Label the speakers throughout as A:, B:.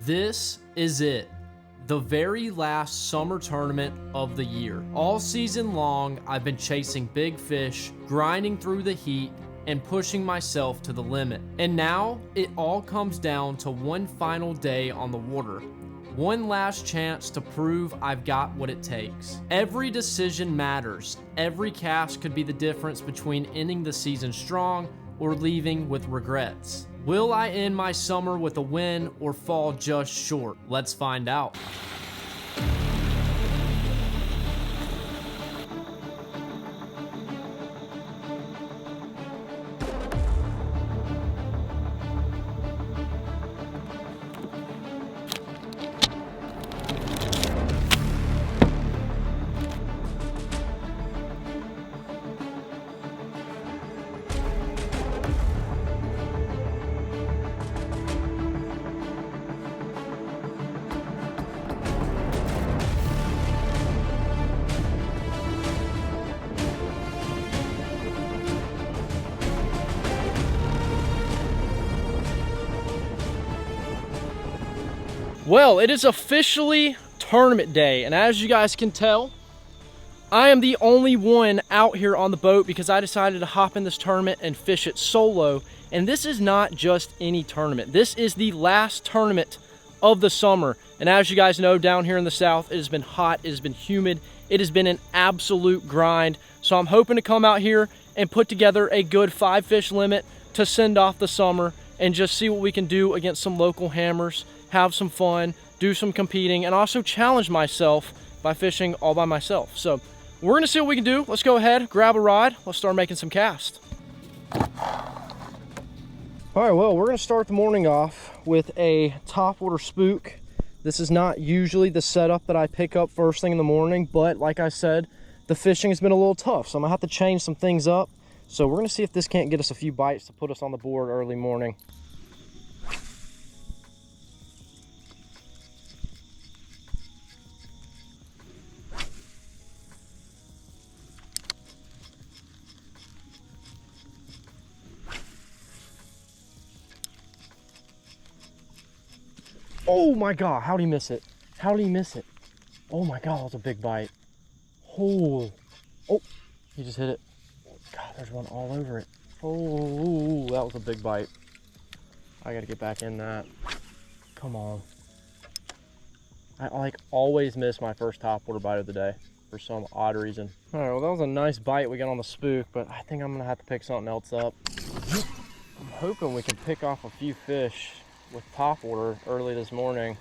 A: This is it. The very last summer tournament of the year. All season long, I've been chasing big fish, grinding through the heat, and pushing myself to the limit. And now, it all comes down to one final day on the water. One last chance to prove I've got what it takes. Every decision matters. Every cast could be the difference between ending the season strong or leaving with regrets. Will I end my summer with a win or fall just short? Let's find out. Well, it is officially tournament day, and as you guys can tell, I am the only one out here on the boat because I decided to hop in this tournament and fish it solo. And this is not just any tournament. This is the last tournament of the summer. And as you guys know, down here in the south, it has been hot, it has been humid, it has been an absolute grind. So I'm hoping to come out here and put together a good 5-fish limit to send off the summer and just see what we can do against some local hammers, have some fun, do some competing, and also challenge myself by fishing all by myself. So we're gonna see what we can do. Let's go ahead, grab a rod, let's start making some casts. All right, well, we're gonna start the morning off with a topwater spook. This is not usually the setup that I pick up first thing in the morning, but like I said, the fishing has been a little tough, so I'm gonna have to change some things up. So we're gonna see if this can't get us a few bites to put us on the board early morning. Oh my God, how'd he miss it? How'd he miss it? Oh my God, that was a big bite. Oh, he just hit it. God, there's one all over it. Oh, that was a big bite. I gotta get back in that. Come on. I like always miss my first topwater bite of the day for some odd reason. All right, well, that was a nice bite we got on the spook, but I think I'm gonna have to pick something else up. I'm hoping we can pick off a few fish with topwater early this morning.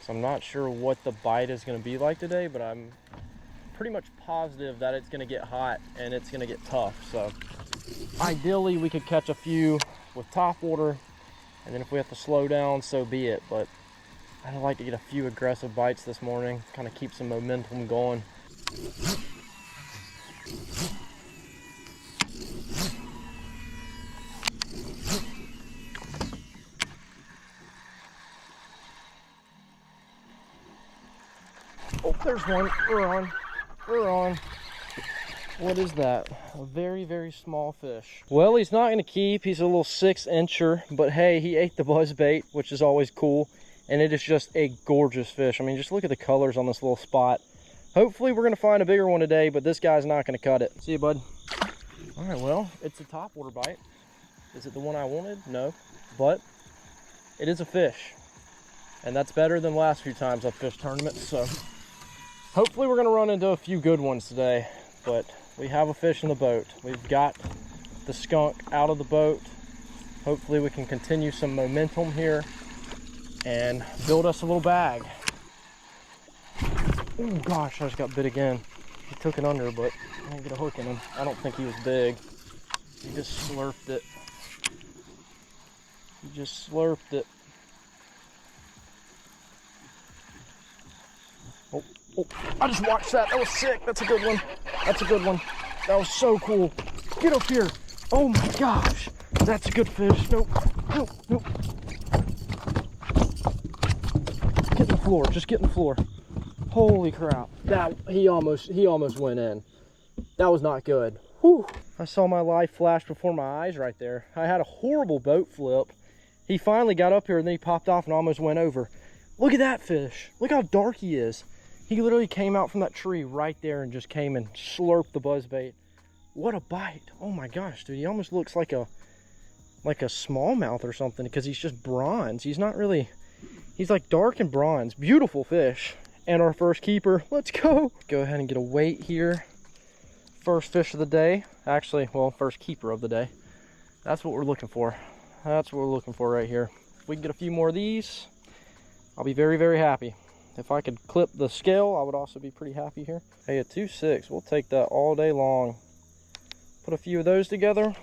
A: So I'm not sure what the bite is going to be like today, but I'm pretty much positive that it's going to get hot and it's going to get tough. So ideally we could catch a few with topwater, and then if we have to slow down, so be it. But I'd like to get a few aggressive bites this morning, kind of keep some momentum going. Oh, there's one. We're on. What is that? A very, very small fish. Well, he's not gonna keep. He's a little 6-incher, but hey, he ate the buzz bait, which is always cool. And it is just a gorgeous fish. I mean, just look at the colors on this little spot. Hopefully we're gonna find a bigger one today, but this guy's not gonna cut it. See you, bud. All right, well, it's a topwater bite. Is it the one I wanted? No, but it is a fish. And that's better than the last few times I've fished tournaments, so hopefully we're gonna run into a few good ones today, but we have a fish in the boat. We've got the skunk out of the boat. Hopefully we can continue some momentum here and build us a little bag. Oh gosh, I just got bit again. He took it under, but I didn't get a hook in him. I don't think he was big. He just slurped it. He just slurped it. Oh, I just watched that. That was sick. That's a good one. That's a good one. That was so cool. Get up here. Oh my gosh. That's a good fish. Nope. Nope. Nope. Get in the floor. Just get in the floor. Holy crap. That he almost went in. That was not good. Whew. I saw my life flash before my eyes right there. I had a horrible boat flip He finally got up here and then he popped off and almost went over. Look at that fish. Look how dark he is. He literally came out from that tree right there and just came and slurped the buzzbait. What a bite. Oh my gosh, dude. He almost looks like a smallmouth or something because he's just bronze. He's not really, he's like dark and bronze. Beautiful fish. And our first keeper. Let's go. Go ahead and get a weight here. First fish of the day. Actually, well, first keeper of the day. That's what we're looking for. That's what we're looking for right here. If we can get a few more of these, I'll be very, very happy. If I could clip the scale, I would also be pretty happy here. Hey, a 2.6, we'll take that all day long. Put a few of those together,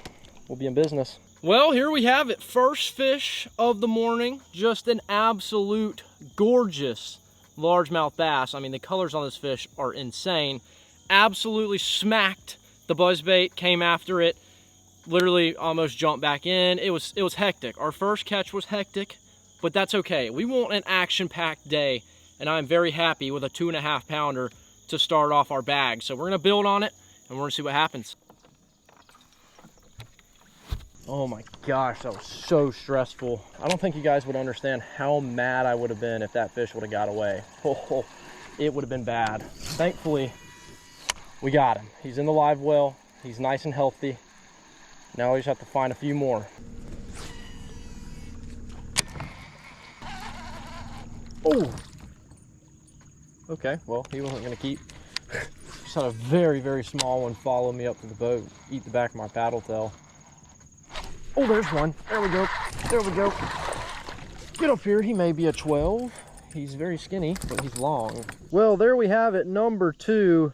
A: we'll be in business. Well, here we have it. First fish of the morning. Just an absolute gorgeous largemouth bass. I mean, the colors on this fish are insane. Absolutely smacked the buzzbait, came after it, literally almost jumped back in. It was hectic. Our first catch was hectic, but that's okay. We want an action-packed day, and I'm very happy with a 2.5 pounder to start off our bag. So we're gonna build on it, and we're gonna see what happens. Oh my gosh, that was so stressful. I don't think you guys would understand how mad I would have been if that fish would have got away. Oh, it would have been bad. Thankfully, we got him. He's in the live well. He's nice and healthy. Now we just have to find a few more. Oh! Okay, well, he wasn't gonna keep. Just had a very, very small one follow me up to the boat, eat the back of my paddle tail. Oh, there's one. There we go. There we go. Get up here. He may be a 12. He's very skinny, but he's long. Well, there we have it, number 2.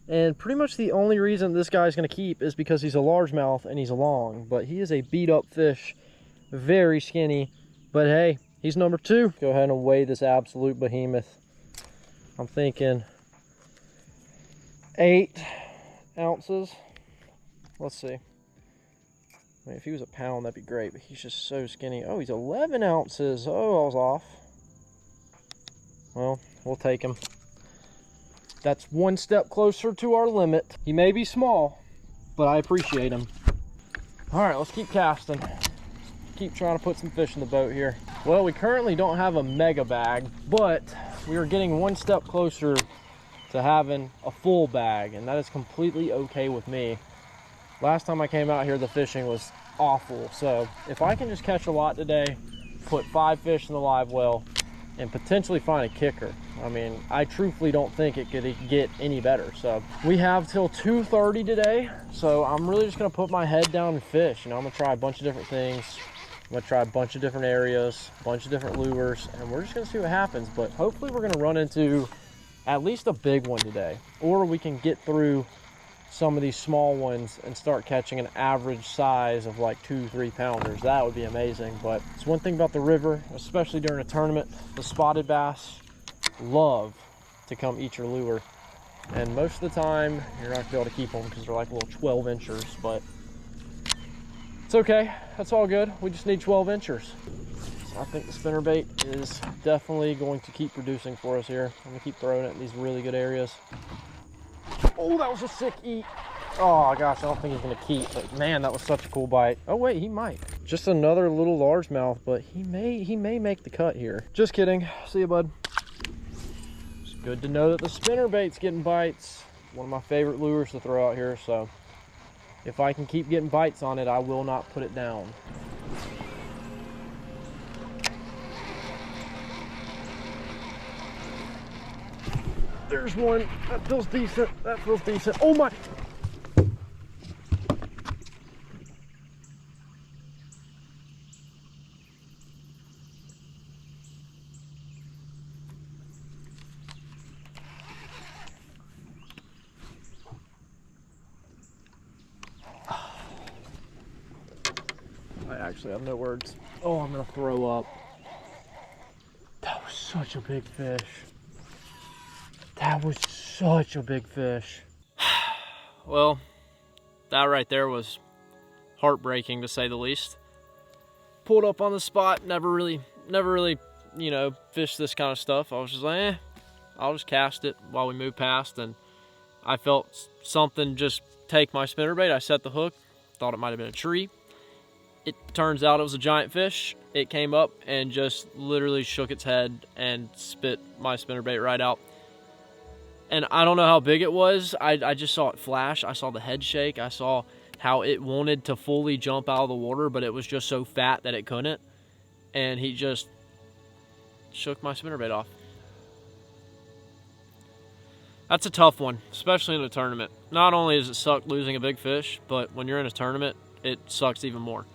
A: And pretty much the only reason this guy's going to keep is because he's a largemouth and he's long. But he is a beat up fish. Very skinny. But hey, he's number 2. Go ahead and weigh this absolute behemoth. I'm thinking 8 ounces. Let's see. I mean, if he was a pound, that'd be great, but he's just so skinny. Oh, he's 11 ounces. Oh, I was off. Well, we'll take him. That's one step closer to our limit. He may be small, but I appreciate him. All right, let's keep casting. Keep trying to put some fish in the boat here. Well, we currently don't have a mega bag, but we are getting one step closer to having a full bag, and that is completely okay with me. Last time I came out here, the fishing was awful. So if I can just catch a lot today, put 5 fish in the live well, and potentially find a kicker, I mean, I truthfully don't think it could get any better. So we have till 2:30 today. So I'm really just gonna put my head down and fish. You know, I'm gonna try a bunch of different things. I'm gonna try a bunch of different areas, a bunch of different lures, and we're just gonna see what happens. But hopefully we're gonna run into at least a big one today, or we can get through some of these small ones and start catching an average size of like 2-3 pounders. That would be amazing. But it's one thing about the river, especially during a tournament, the spotted bass love to come eat your lure, and most of the time you're not gonna be able to keep them because they're like little 12 inchers, but it's okay. That's all good. We just need 12 inchers. So I think the spinnerbait is definitely going to keep producing for us here. I'm gonna keep throwing it in these really good areas. Oh, that was a sick eat. Oh gosh, I don't think he's gonna keep, but man, that was such a cool bite. Oh wait, he might. Just another little largemouth, but he may make the cut here. Just kidding. See you, bud. It's good to know that the spinnerbait's getting bites. One of my favorite lures to throw out here, so if I can keep getting bites on it, I will not put it down. There's one. That feels decent. That feels decent. Oh my. I actually have no words. Oh, I'm gonna throw up. That was such a big fish. That was such a big fish. Well, that right there was heartbreaking to say the least. Pulled up on the spot, never really, you know, fished this kind of stuff. I was just like, I'll just cast it while we move past, and I felt something just take my spinnerbait. I set the hook, thought it might have been a tree.
B: It turns out it was a giant fish. It came up and just literally shook its head and spit my spinnerbait right out. And I don't know how big it was. I just saw it flash. I saw the head shake. I saw how it wanted to fully jump out of the water, but it was just so fat that it couldn't. And he just shook my spinnerbait off. That's a tough one, especially in a tournament. Not only does it suck losing a big fish, but when you're in a tournament, it sucks even more.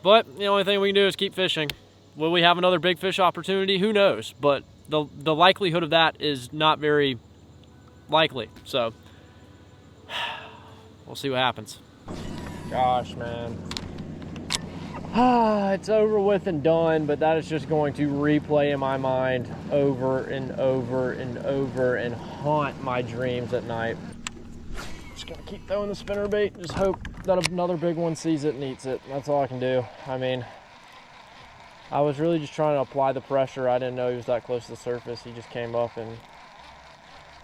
B: But the only thing we can do is keep fishing. Will we have another big fish opportunity? Who knows? But the likelihood of that is not very likely. So we'll see what happens.
A: Gosh, man. It's over with and done, but that is just going to replay in my mind over and over and over and haunt my dreams at night. Just gonna keep throwing the spinnerbait, just hope that another big one sees it and eats it. That's all I can do. I mean, I was really just trying to apply the pressure. I didn't know he was that close to the surface. He just came up, and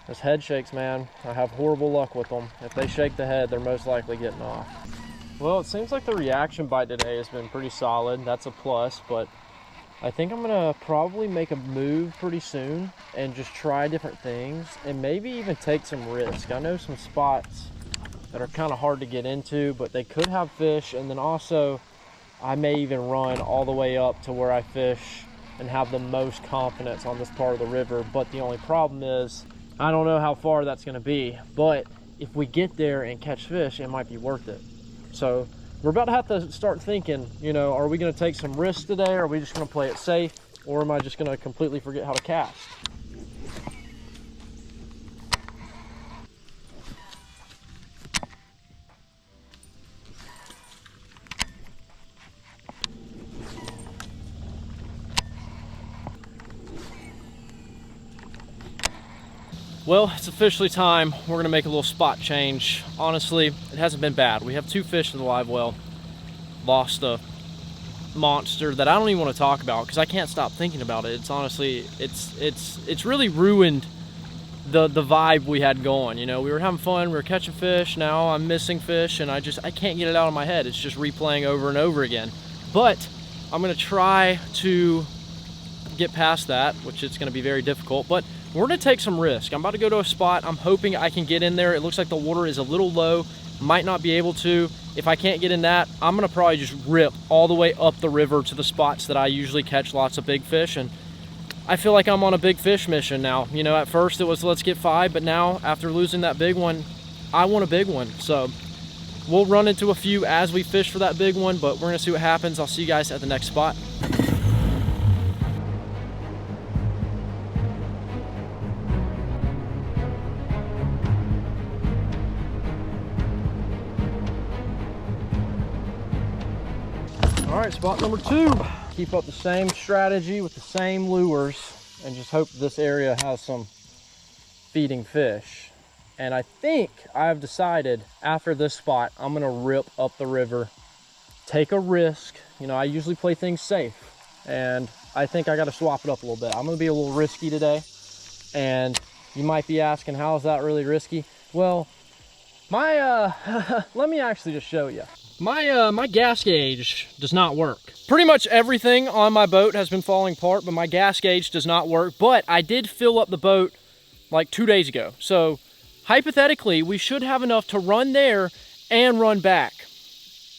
A: those head shakes, man, I have horrible luck with them. If they shake the head, they're most likely getting off. Well, it seems like the reaction bite today has been pretty solid. That's a plus, but I think I'm gonna probably make a move pretty soon and just try different things and maybe even take some risk. I know some spots that are kind of hard to get into, but they could have fish, and then also I may even run all the way up to where I fish and have the most confidence on this part of the river. But the only problem is I don't know how far that's gonna be, but if we get there and catch fish, it might be worth it. So we're about to have to start thinking, you know, are we going to take some risks today? Or are we just going to play it safe? Or am I just going to completely forget how to cast?
B: Well, it's officially time. We're gonna make a little spot change. Honestly, it hasn't been bad. We have 2 fish in the live well. Lost a monster that I don't even want to talk about because I can't stop thinking about it. It's honestly, it's really ruined the vibe we had going. You know, we were having fun, we were catching fish. Now I'm missing fish, and I can't get it out of my head. It's just replaying over and over again. But I'm gonna try to get past that, which it's gonna be very difficult. But we're gonna take some risk. I'm about to go to a spot. I'm hoping I can get in there. It looks like the water is a little low. Might not be able to. If I can't get in that, I'm gonna probably just rip all the way up the river to the spots that I usually catch lots of big fish. And I feel like I'm on a big fish mission now. You know, at first it was let's get 5, but now after losing that big one, I want a big one. So we'll run into a few as we fish for that big one, but we're gonna see what happens. I'll see you guys at the next spot.
A: All right, spot number 2. Keep up the same strategy with the same lures and just hope this area has some feeding fish. And I think I've decided after this spot, I'm gonna rip up the river, take a risk. You know, I usually play things safe, and I think I gotta swap it up a little bit. I'm gonna be a little risky today. And you might be asking, how is that really risky? Well, my, let me actually just show you. My gas gauge does not work. Pretty much everything on my boat has been falling apart, but my gas gauge does not work. But I did fill up the boat like 2 days ago. So hypothetically, we should have enough to run there and run back.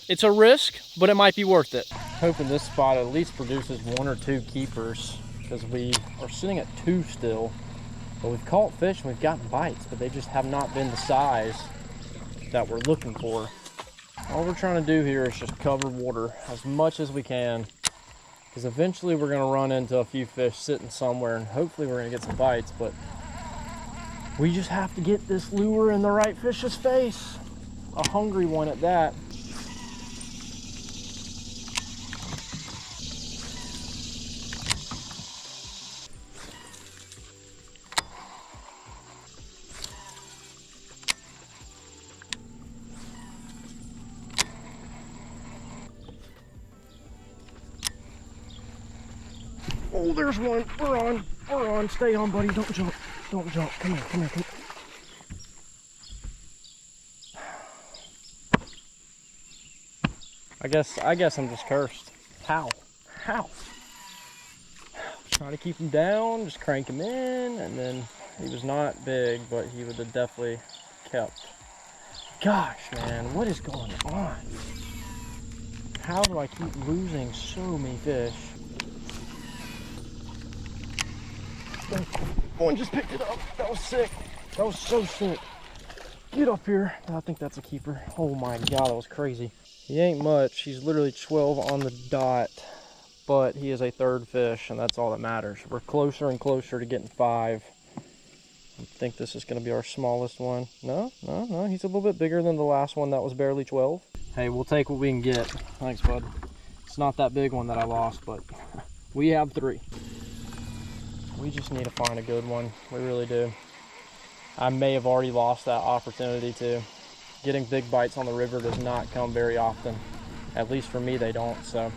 A: It's a risk, but it might be worth it. Hoping this spot at least produces 1 or 2 keepers, because we are sitting at 2 still. But we've caught fish and we've gotten bites, but they just have not been the size that we're looking for. All we're trying to do here is just cover water as much as we can, because eventually we're going to run into a few fish sitting somewhere, and hopefully we're going to get some bites, but we just have to get this lure in the right fish's face. A hungry one at that. Oh, there's one. We're on. We're on. Stay on, buddy. Don't jump. Don't jump. Come here. Come here. Come here. I guess I'm just cursed. How? Trying to keep him down, just crank him in, and then he was not big, but he would have definitely kept. Gosh, man, what is going on? How do I keep losing so many fish? One just picked it up. That was sick. That was so sick. Get up here. I think that's a keeper. Oh my God, that was crazy. He ain't much. He's literally 12 on the dot, but he is a third fish, and that's all that matters. We're closer and closer to getting 5. I think this is going to be our smallest one. No, he's a little bit bigger than the last one that was barely 12. Hey, we'll take what we can get. Thanks, bud. It's not that big one that I lost, but we have 3. We just need to find a good one. We really do. I may have already lost that opportunity too. Getting big bites on the river does not come very often. At least for me, they don't. So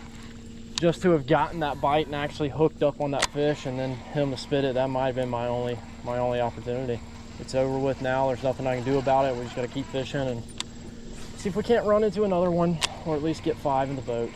A: just to have gotten that bite and actually hooked up on that fish and then him to spit it, that might have been my only opportunity. It's over with now. There's nothing I can do about it. We just got to keep fishing and see if we can't run into another one, or at least get 5 in the boat.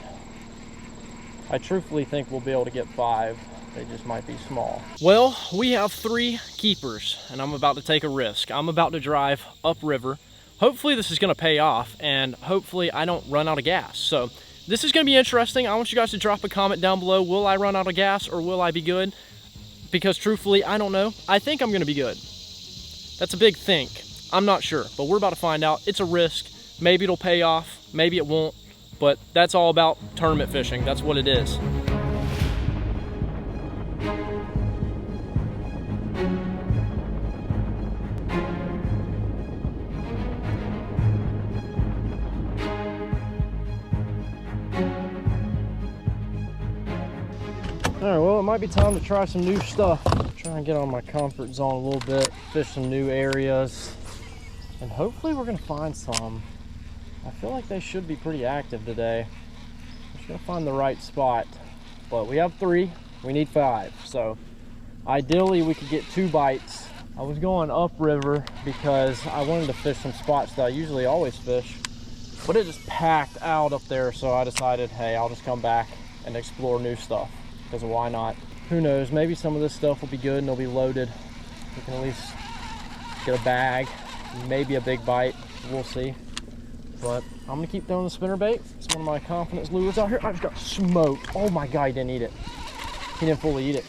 A: I truthfully think we'll be able to get 5. They just might be small.
B: Well, we have 3 keepers, and I'm about to take a risk. I'm about to drive upriver. Hopefully this is gonna pay off, and hopefully I don't run out of gas. So this is gonna be interesting. I want you guys to drop a comment down below. Will I run out of gas or will I be good? Because truthfully, I don't know. I think I'm gonna be good. That's a big think. I'm not sure, but we're about to find out. It's a risk. Maybe it'll pay off, maybe it won't, but that's all about tournament fishing. That's what it is.
A: All right, well, it might be time to try some new stuff. Try and get on my comfort zone a little bit, fish some new areas, and hopefully we're gonna find some. I feel like they should be pretty active today. We're just gonna find the right spot. But we have 3, we need 5. So ideally we could get 2 bites. I was going upriver because I wanted to fish some spots that I usually always fish, but it just packed out up there. So I decided, hey, I'll just come back and explore new stuff, because why not? Who knows, maybe some of this stuff will be good and it'll be loaded. We can at least get a bag, maybe a big bite, we'll see. But I'm gonna keep throwing the spinnerbait. It's one of my confidence lures out here. I just got smoked. Oh my God, he didn't eat it. He didn't fully eat it.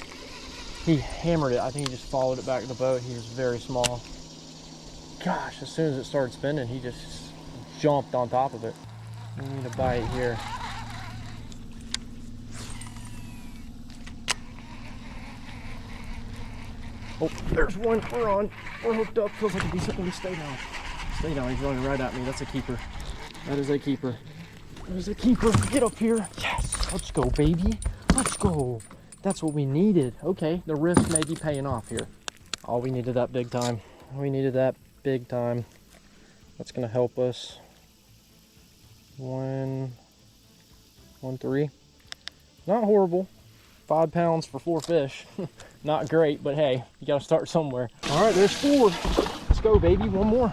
A: He hammered it. I think he just followed it back to the boat. He was very small. Gosh, as soon as it started spinning, he just jumped on top of it. We need a bite here. Oh, there's one. We're on. We're hooked up. Feels like a decent one. Stay down. Stay down. He's running right at me. That's a keeper. That is a keeper. That is a keeper. Get up here. Yes. Let's go, baby. Let's go. That's what we needed. Okay, the risk may be paying off here. Oh, we needed that big time. We needed that big time. That's going to help us. 1, 3. Not horrible. 5 pounds for 4 fish. Not great, but hey, you gotta start somewhere. All right, there's 4. Let's go, baby, one more.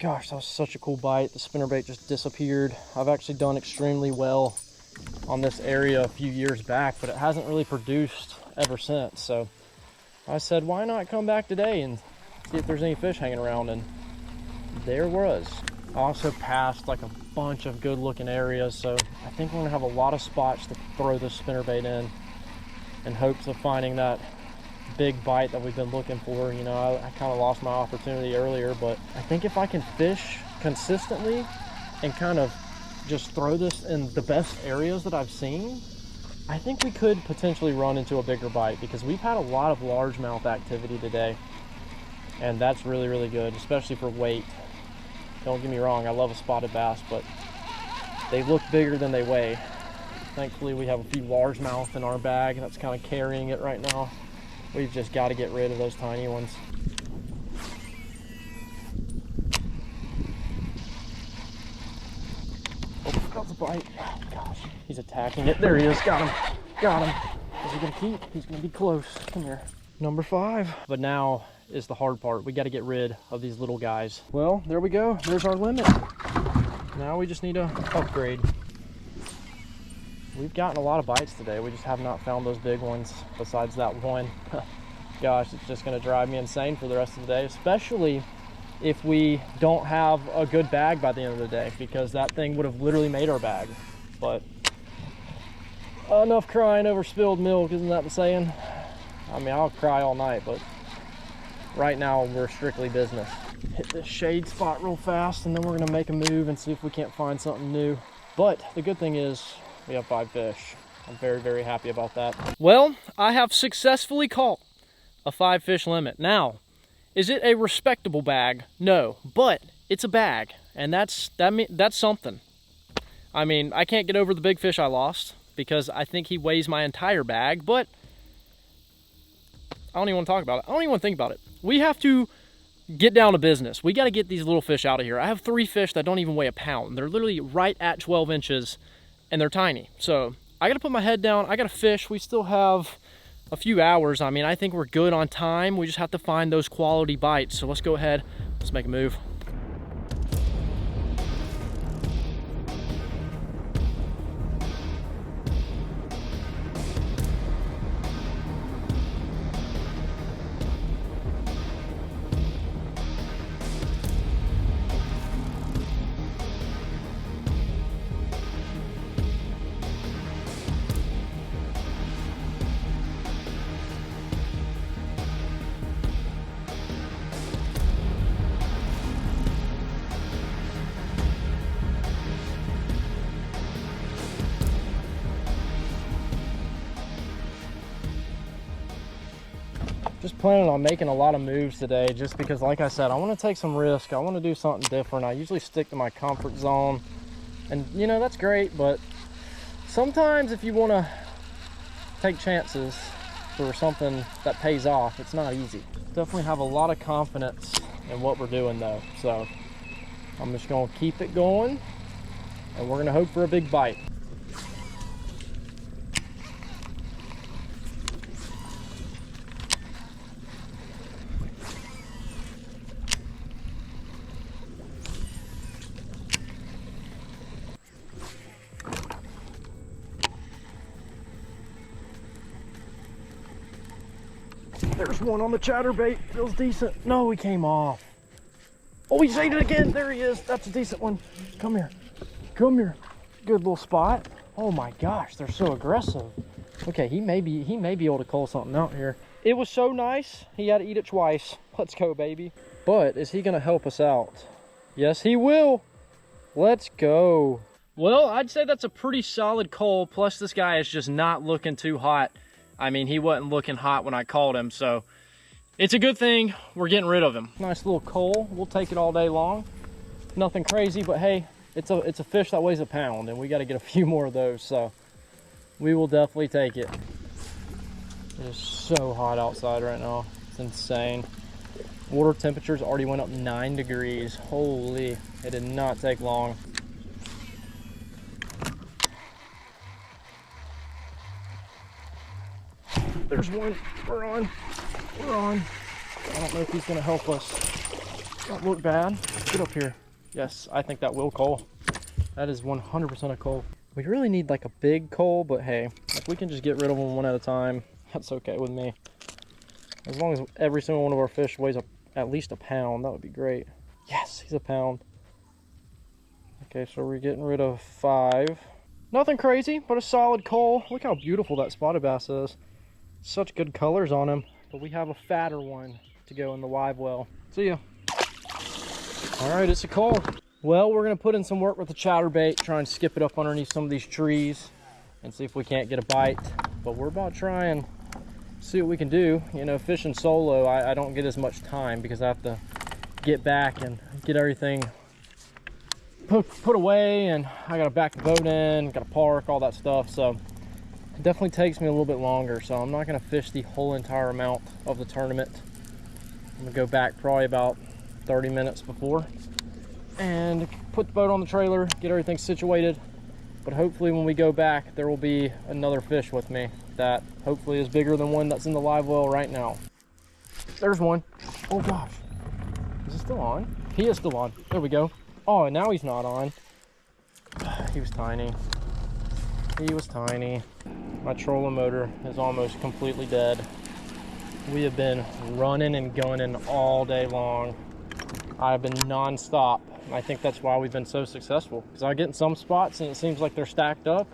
A: Gosh, that was such a cool bite. The spinnerbait just disappeared. I've actually done extremely well on this area a few years back, but it hasn't really produced ever since. So I said, why not come back today and see if there's any fish hanging around, and there was. I also passed like a bunch of good looking areas, so I think we're gonna have a lot of spots to throw this spinnerbait in hopes of finding that big bite that we've been looking for. You know, I kind of lost my opportunity earlier, but I think if I can fish consistently and kind of just throw this in the best areas that I've seen, I think we could potentially run into a bigger bite, because we've had a lot of largemouth activity today, and that's really, really good, especially for weight. Don't get me wrong, I love a spotted bass, but they look bigger than they weigh. Thankfully, we have a few largemouth in our bag that's kind of carrying it right now. We've just got to get rid of those tiny ones. Oh, that's a bite. Oh, gosh, he's attacking it. There he is. Got him. Got him. Is he going to keep? He's going to be close. Come here. Number 5. But now is the hard part. We got to get rid of these little guys. Well, there we go. There's our limit. Now we just need to upgrade. we've gotten a lot of bites today. We just have not found those big ones besides that one. Gosh, it's just gonna drive me insane for the rest of the day, especially if we don't have a good bag by the end of the day, because that thing would have literally made our bag. But enough crying over spilled milk, isn't that the saying? I mean, I'll cry all night, but right now we're strictly business. Hit this shade spot real fast, and then we're gonna make a move and see if we can't find something new. But the good thing is we have 5 fish. I'm very, very happy about that.
B: Well, I have successfully caught a 5 fish limit. Now, is it a respectable bag? No, but it's a bag, and that's something. I mean, I can't get over the big fish I lost because I think he weighs my entire bag, but I don't even want to talk about it. I don't even want to think about it. We have to get down to business. We got to get these little fish out of here. I have 3 fish that don't even weigh a pound. They're literally right at 12 inches, and they're tiny. So I got to put my head down. I got to fish. We still have a few hours. I mean, I think we're good on time. We just have to find those quality bites. So let's go ahead. Let's make a move.
A: Just planning on making a lot of moves today, just because, like I said, I want to take some risk. I want to do something different. I usually stick to my comfort zone, and you know, that's great, but sometimes if you want to take chances for something that pays off, it's not easy. Definitely have a lot of confidence in what we're doing though, so I'm just going to keep it going, and we're going to hope for a big bite. There's one on the chatterbait. Feels decent. No, he came off. Oh, he's ate it again. There he is. That's a decent one. Come here. Come here. Good little spot. Oh my gosh, they're so aggressive. Okay, he may be able to cull something out here. It was so nice. He had to eat it twice. Let's go, baby. But is he gonna help us out? Yes, he will. Let's go.
B: Well, I'd say that's a pretty solid cull. Plus, this guy is just not looking too hot. I mean, he wasn't looking hot when I called him, so it's a good thing we're getting rid of him.
A: Nice little cull. We'll take it all day long. Nothing crazy, but hey, it's a fish that weighs a pound, and we got to get a few more of those, so we will definitely take it. It is so hot outside right now. It's insane. Water temperature's already went up 9 degrees. Holy, it did not take long. There's one. We're on. We're on. I don't know if he's going to help us. Don't look bad. Get up here. Yes, I think that will cull. That is 100% a cull. We really need like a big cull, but hey, if we can just get rid of them one at a time, that's okay with me. As long as every single one of our fish weighs at least a pound, that would be great. Yes, he's a pound. Okay, so we're getting rid of 5. Nothing crazy, but a solid cull. Look how beautiful that spotted bass is. Such good colors on him. But we have a fatter one to go in the live well. See ya. All right, it's a cull. Well, we're gonna put in some work with the chatterbait, try and skip it up underneath some of these trees and see if we can't get a bite. But we're about to try and see what we can do. You know, fishing solo, I don't get as much time because I have to get back and get everything put away, and I gotta back the boat in, gotta park, all that stuff. So it definitely takes me a little bit longer, so I'm not going to fish the whole entire amount of the tournament. I'm going to go back probably about 30 minutes before and put the boat on the trailer, get everything situated. But hopefully when we go back, there will be another fish with me that hopefully is bigger than one that's in the live well right now. There's one. Oh gosh. Is it still on? He is still on. There we go. Oh, and now he's not on. He was tiny. He was tiny. My trolling motor is almost completely dead. We have been running and gunning all day long. I've been non-stop. I think that's why we've been so successful. Because I get in some spots and it seems like they're stacked up.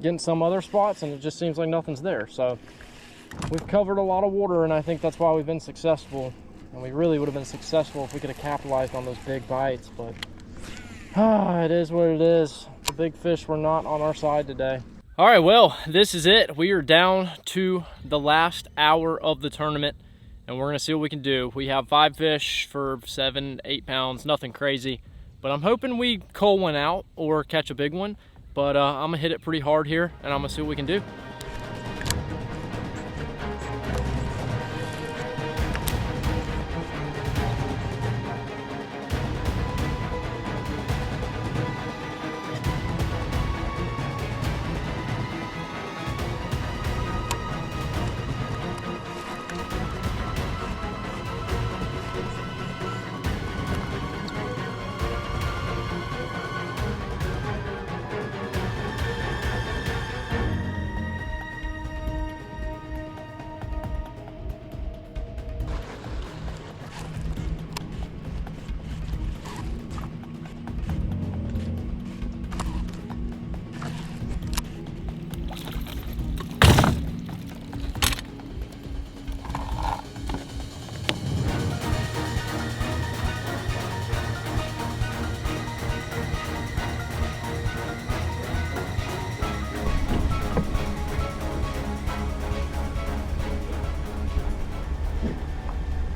A: Get in some other spots and it just seems like nothing's there. So we've covered a lot of water, and I think that's why we've been successful. And we really would have been successful if we could have capitalized on those big bites, but it is what it is. The big fish were not on our side today.
B: All right, well, this is it. We are down to the last hour of the tournament, and we're gonna see what we can do. We have 5 fish for 7, 8 pounds, nothing crazy, but I'm hoping we cull one out or catch a big one. But I'm gonna hit it pretty hard here, and I'm gonna see what we can do.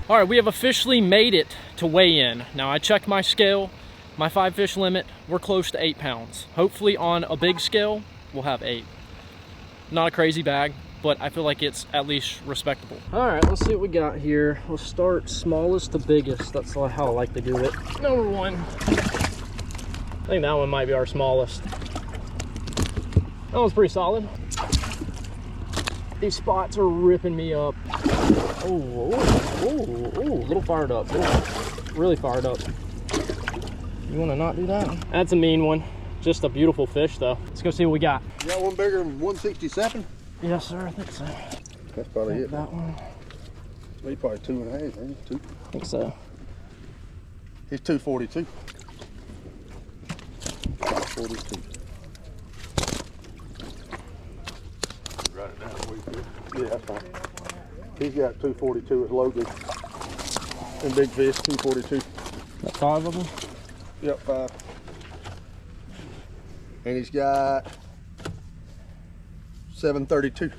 B: All right, we have officially made it to weigh in. Now I checked my scale, my 5 fish limit, we're close to 8 pounds. Hopefully on a big scale, we'll have 8. Not a crazy bag, but I feel like it's at least respectable.
A: All right, let's see what we got here. We'll start smallest to biggest. That's how I like to do it. Number 1. I think that one might be our smallest. That one's pretty solid. These spots are ripping me up. Oh, a little fired up. Ooh, really fired up. You want to not do that? That's a mean one. Just a beautiful fish, though. Let's go see what we got.
C: You got one bigger than 167?
A: Yes, sir. I think so.
C: That's probably it.
A: That one.
C: He's probably 2.5, ain't he? 2.
A: I think so.
C: He's 242. 42. Write it down for you, Chris. Yeah, that's fine. He's got 242 at Logan. And big fish, 242.
A: Got 5 of them?
C: Yep, 5. And he's got 732.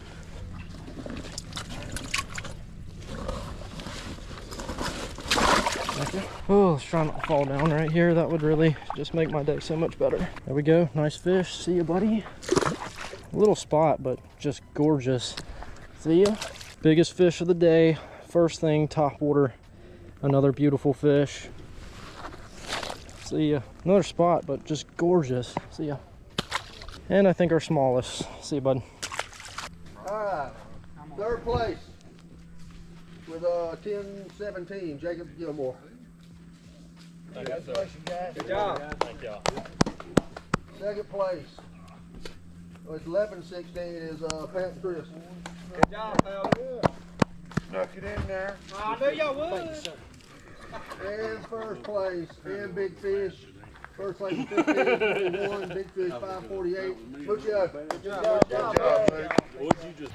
A: Oh, let's try not to fall down right here. That would really just make my day so much better. There we go. Nice fish. See you, buddy. A little spot, but just gorgeous. See ya. Biggest fish of the day. First thing, topwater. Another beautiful fish. See ya. Another spot, but just gorgeous. See ya. And I think our smallest. See you, bud.
C: All right, 3rd place with 10-17, Jacob Gilmore. Congratulations, guys. Good job.
B: Thank y'all.
C: 2nd place with 11-16 is Pat and Chris.
D: Good job, pal.
C: Snuck it in there.
D: I knew y'all would.
C: And 1st place in big fish. 1st place 15-41, big fish 548. Good job. Good job.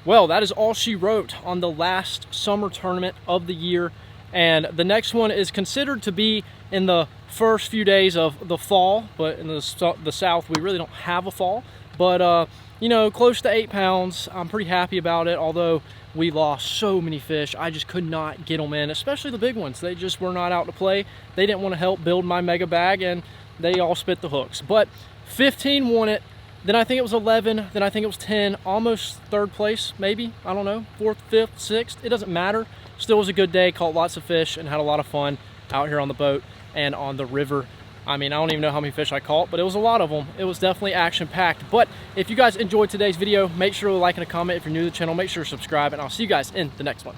B: Well, that is all she wrote on the last summer tournament of the year. And the next one is considered to be in the first few days of the fall, but in the South, we really don't have a fall. But, you know, close to 8 pounds. I'm pretty happy about it, although we lost so many fish. I just could not get them in, especially the big ones. They just were not out to play. They didn't want to help build my mega bag, and they all spit the hooks. But 15 won it. Then I think it was 11. Then I think it was 10. Almost 3rd place, maybe. I don't know. 4th, 5th, 6th. It doesn't matter. Still was a good day. Caught lots of fish and had a lot of fun out here on the boat and on the river. I mean, I don't even know how many fish I caught, but it was a lot of them. It was definitely action-packed. But if you guys enjoyed today's video, make sure to like and a comment. If you're new to the channel, make sure to subscribe, and I'll see you guys in the next one.